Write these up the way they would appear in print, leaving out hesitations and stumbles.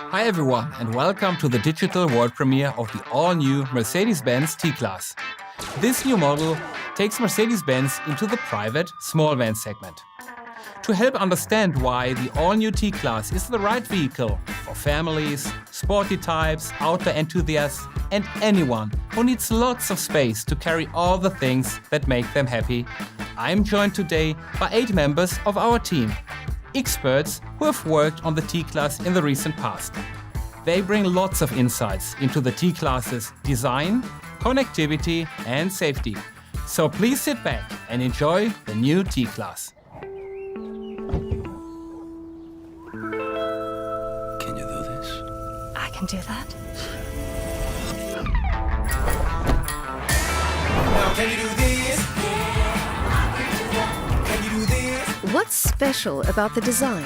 Hi everyone, and welcome to the digital world premiere of the all-new Mercedes-Benz T-Class. This new model takes Mercedes-Benz into the private small van segment. To help understand why the all-new T-Class is the right vehicle for families, sporty types, outdoor enthusiasts, and anyone who needs lots of space to carry all the things that make them happy, I'm joined today by 8 members of our team. Experts who have worked on the T-Class in the recent past. They bring lots of insights into the T-Class's design, connectivity and safety. So please sit back and enjoy the new T-Class. Can you do this? I can do that. Now can you do this? Can you do this? What's special about the design?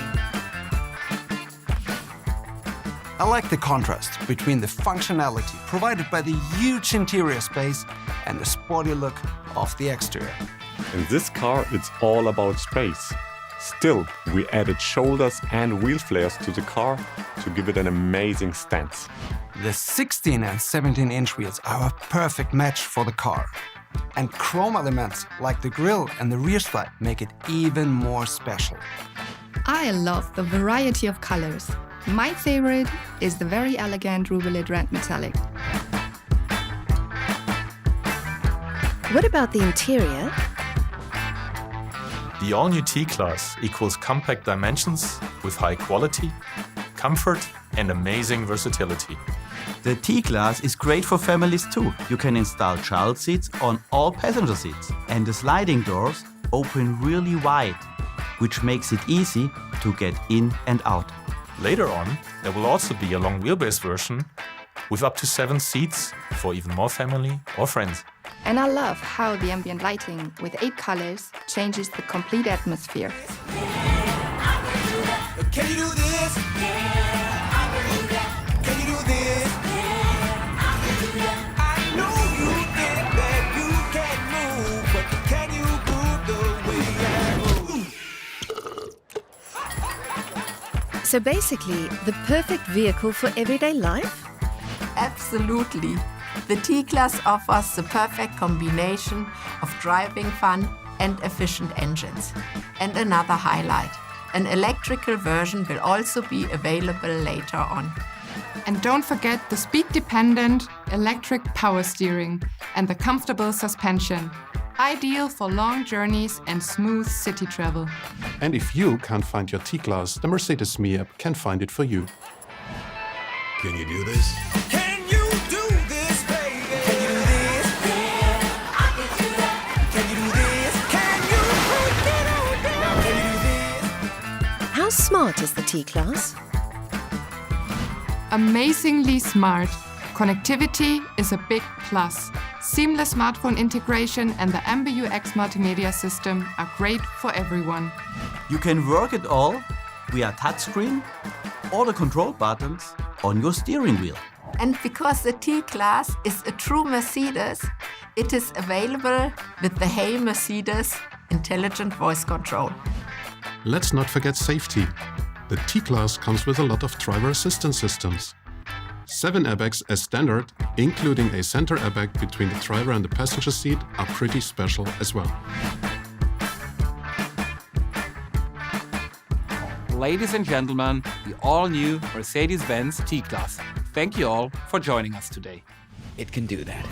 I like the contrast between the functionality provided by the huge interior space and the sporty look of the exterior. In this car, it's all about space. Still, we added shoulders and wheel flares to the car to give it an amazing stance. The 16 and 17-inch wheels are a perfect match for the car. And chrome elements like the grille and the rear stripe make it even more special. I love the variety of colors. My favorite is the very elegant Rubelite Red Metallic. What about the interior? The all-new T-Class equals compact dimensions with high quality, comfort and amazing versatility. The T-Class is great for families too. You can install child seats on all passenger seats. And the sliding doors open really wide, which makes it easy to get in and out. Later on, there will also be a long wheelbase version with up to 7 seats for even more family or friends. And I love how the ambient lighting with 8 colors changes the complete atmosphere. Can you do this? Can you do this? I know you think that you can move, but can you move the way I move? So basically, the perfect vehicle for everyday life? Absolutely. The T-Class offers the perfect combination of driving fun and efficient engines. And another highlight, an electrical version will also be available later on. And don't forget the speed-dependent electric power steering and the comfortable suspension. Ideal for long journeys and smooth city travel. And if you can't find your T-Class, the Mercedes Me app can find it for you. Can you do this? Can you do this, baby? Can you do this? I can do that. Can you do this? Can you put it on down? Now can you do this? How smart is the T-Class? Amazingly smart. Connectivity is a big plus. Seamless smartphone integration and the MBUX multimedia system are great for everyone. You can work it all via touchscreen or the control buttons on your steering wheel. And because the T-Class is a true Mercedes, it is available with the Hey Mercedes intelligent voice control. Let's not forget safety. The T-Class comes with a lot of driver assistance systems. 7 airbags as standard, including a center airbag between the driver and the passenger seat, are pretty special as well. Ladies and gentlemen, the all-new Mercedes-Benz T-Class. Thank you all for joining us today. It can do that.